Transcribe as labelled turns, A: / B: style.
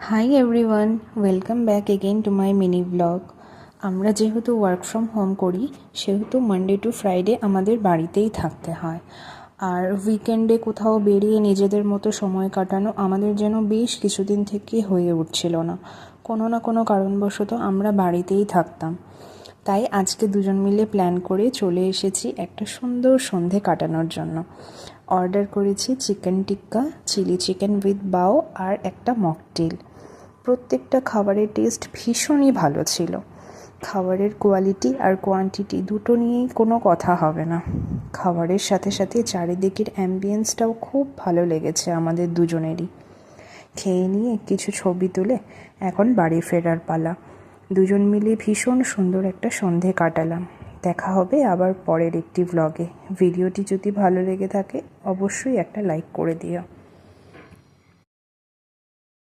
A: Hi everyone, welcome back again to my mini blog. আমরা যেহেতু work from home করি, সেহেতু মানডে টু ফ্রাইডে আমাদের বাড়িতেই থাকতে হয়। আর উইকেন্ডে কোথাও বেরিয়ে নিজেদের মতো সময় কাটানো আমাদের যেন বেশ কিছুদিন থেকে হয়ে উঠছিল না। কোনো না কোনো কারণবশত আমরা বাড়িতেই থাকতাম। তাই আজকে দুজন মিলে প্ল্যান করে চলে এসেছি একটা সুন্দর সন্ধে কাটানোর জন্য। অর্ডার করেছি chicken tikka, chilli chicken with bao আর একটা মকটেল। প্রত্যেকটা খাবারের টেস্ট ভীষণই ভালো ছিল। খাবারের কোয়ালিটি আর কোয়ান্টিটি দুটো নিয়েই কোনো কথা হবে না। খাবারের সাথে সাথে চারিদিকের অ্যাম্বিয়েন্সটাও খুব ভালো লেগেছে আমাদের দুজনেরই। খেয়ে নিয়ে কিছু ছবি তুলে এখন বাড়ি ফেরার পালা। দুজন মিলে ভীষণ সুন্দর একটা সন্ধে কাটালাম। দেখা হবে আবার পরের একটি ব্লগে। ভিডিওটি যদি ভালো লেগে থাকে অবশ্যই একটা লাইক করে দিও।